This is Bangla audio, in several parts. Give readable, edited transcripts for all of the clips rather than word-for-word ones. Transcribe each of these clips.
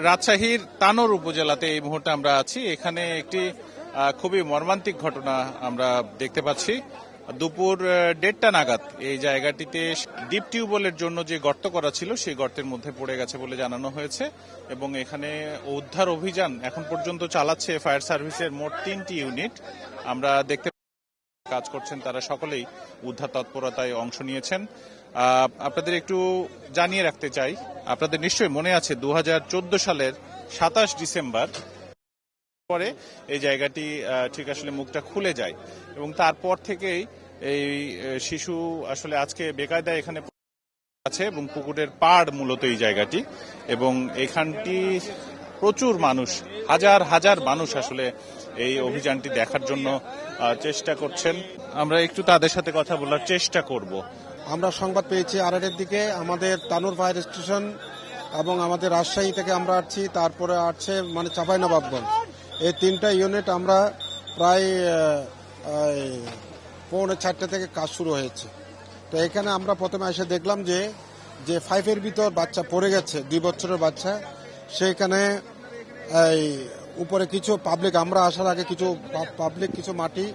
রাজশাহীর তানোর উপজেলাতে এই মুহূর্তে আমরা আছি। এখানে একটি খুবই মর্মান্তিক ঘটনা আমরা দেখতে পাচ্ছি। দুপুর 1:30 নাগাদ এই জায়গাটিতে ডিপ টিউবওয়েলের জন্য যে গর্ত করা ছিল সেই গর্তের মধ্যে পড়ে গেছে বলে জানানো হয়েছে এবং এখানে উদ্ধার অভিযান এখন পর্যন্ত চালাচ্ছে ফায়ার সার্ভিসের মোট 3টি ইউনিট। আমরা দেখতে কাজ করছেন, তারা সকলেই উদ্ধার তৎপরতায় অংশ নিয়েছেন। আপনাদের একটু জানিয়ে রাখতে চাই, আপনাদের নিশ্চয়ই মনে আছে 2014 সালের 27 ডিসেম্বর পরে এই জায়গাটি ঠিক আসলে মুখটা খুলে যায় এবং তারপর থেকেই এই শিশু আসলে আজকে বেকায়দায় এখানে আছে এবং পুকুরের পাড় মূলত এই জায়গাটি এবং এখানটি প্রচুর মানুষ, হাজার হাজার মানুষ আসলে এই অভিযানটি দেখার জন্য চেষ্টা করছেন। আমরা একটু তাদের সাথে কথা বলার চেষ্টা করব। আমরা সংবাদ পেয়েছি আড়াইটের দিকে আমাদের তানোর ফায়ার স্টেশন এবং আমাদের রাজশাহী থেকে আমরা আসছি, তারপরে আসছে মানে চাঁপাইনবাবগঞ্জ, এই 3টা ইউনিট আমরা প্রায় 4:45 থেকে কাজ শুরু হয়েছে। তো এখানে আমরা প্রথমে এসে দেখলাম যে 5-এর ভিতর বাচ্চা পড়ে গেছে, 2 বছরের বাচ্চা। সেইখানে এই উপরে কিছু পাবলিক, আমরা আসার আগে কিছু পাবলিক কিছু মাটি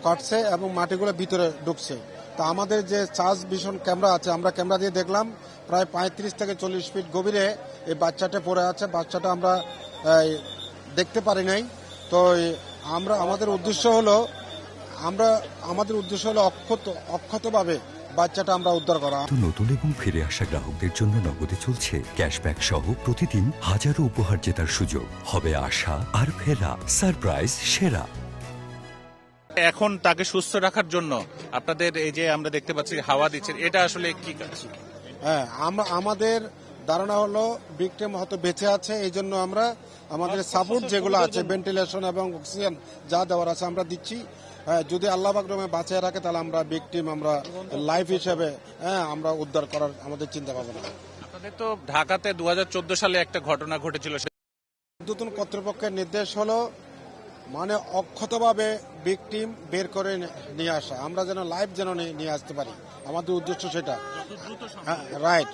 কাটছে এবং মাটিগুলো ভিতরে ঢুকছে। তা আমাদের যে চার্জ ভিশন ক্যামেরা আছে, আমরা ক্যামেরা দিয়ে দেখলাম প্রায় 35 থেকে 40 ফিট গভীরে এই বাচ্চাটা পড়ে আছে। বাচ্চাটা আমরা দেখতে পারি নাই। তো আমাদের উদ্দেশ্য হলো অক্ষতভাবে বাচ্চাটা আমরা উদ্ধার করা। নতুন এবং ফিরে আসা গ্রাহকদের জন্য নগদে চলছে ক্যাশব্যাক সহ প্রতিদিন হাজারো উপহার জেতার সুযোগ। হবে আশা আর ফেরা, সারপ্রাইজ সেরা। এখন তাকে সুস্থ রাখার জন্য আপনাদের এই যে আমরা দেখতে পাচ্ছি হাওয়া দিচ্ছেন, এটা আসলে কি কাজ? হ্যাঁ, আমাদের ধারণা হলো ভিকটিম হয়তো বেঁচে আছে, এই জন্য আমরা আমাদের সাপোর্ট যেগুলো আছে, ভেন্টিলেশন এবং অক্সিজেন যা দেওয়ার আছে আমরা দিচ্ছি। যদি আল্লাহ পাক রহমে বাঁচিয়ে রাখে তাহলে আমরা ভিকটিম আমরা লাইফ হিসেবে আমরা উদ্ধার করার আমাদের চিন্তা ভাবনা। আপনাদের তো ঢাকাতে 2014 সালে একটা ঘটনা ঘটেছিল, নতুন কর্তৃপক্ষের নির্দেশ হলো মানে অক্ষতভাবে ভিকটিম বের করে নিয়ে আসা, আমরা যেন লাইফ যেন নিয়ে আসতে পারি, আমাদের উদ্দেশ্য সেটা। রাইট।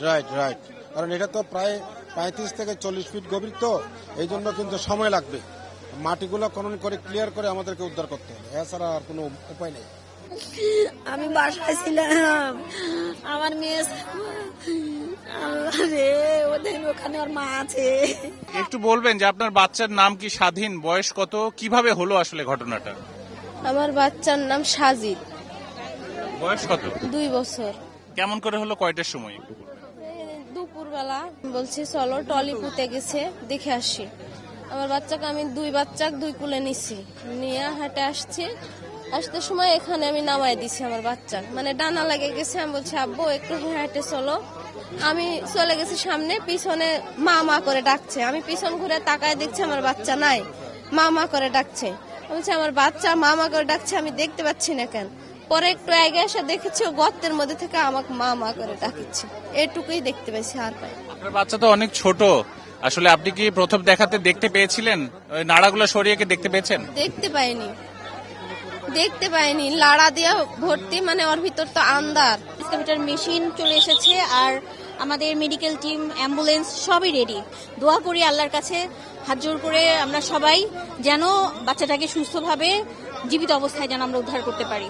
কারণ এটা তো প্রায় 35 থেকে 40 ফিট গভীর, তো এই জন্য কিন্তু সময় লাগবে। মাটিগুলো খনন করে ক্লিয়ার করে আমাদেরকে উদ্ধার করতে হবে, এছাড়া আর কোনো উপায় নেই। আমি বাসায় ছিলাম, আমার মেয়ে ওদের ওখানে ওর মা আছে। একটু বলবেন যে আপনার বাচ্চার নাম কি, স্বাধীন, বয়স কত, কিভাবে হলো আসলে ঘটনাটা? আমার বাচ্চার নাম সাজিদ, বয়স কত? 2 বছর। কেমন করে হলো, কয়টার সময়? দুপুরবেলা বলছি চলো টলি পুঁতে গেছে দেখে আসি। আমার বাচ্চাকে আমি 2 কুলে নিছি, নিয়ে হাঁটে আসতে সময় এখানে আমি নামাই দিছি আমার বাচ্চা, মানে ডানা লেগে গেছে। আমি বলছি আব্বু একটু হাঁটে চলো। আমি চলে গেছি সামনে, পিছনে মা করে ডাকছে। আমি পিছন ঘুরে তাকায় দেখছি আমার বাচ্চা নাই, মা করে ডাকছে। আমি বলছি আমার বাচ্চা মা করে ডাকছে, আমি দেখতে পাচ্ছি না কেন। পরে একটু আগে এসে দেখেছি ও গর্তের মধ্যে থেকে আমাকে মা করে ডাকছে, এটুকুই দেখতে পেয়েছি, আর পাই। আপনার বাচ্চা তো অনেক ছোট, আসলে আপনি কি প্রথম দেখাতে দেখতে পেয়েছিলেন? ওই নাড়াগুলো সরিয়ে কি দেখতে পেয়েছেন? দেখতে পাইনি, লাড়া দিয়া ভর্তি, মানে ওর ভিতর তো আন্দার। এক্সকাভেটর মেশিন চলে এসেছে আর আমাদের মেডিকেল টিম, অ্যাম্বুলেন্স সবই রেডি। দোয়া করি আল্লাহর কাছে হাত জোর করে আমরা সবাই যেন বাচ্চাটাকে সুস্থভাবে জীবিত অবস্থায় যেন আমরা উদ্ধার করতে পারি।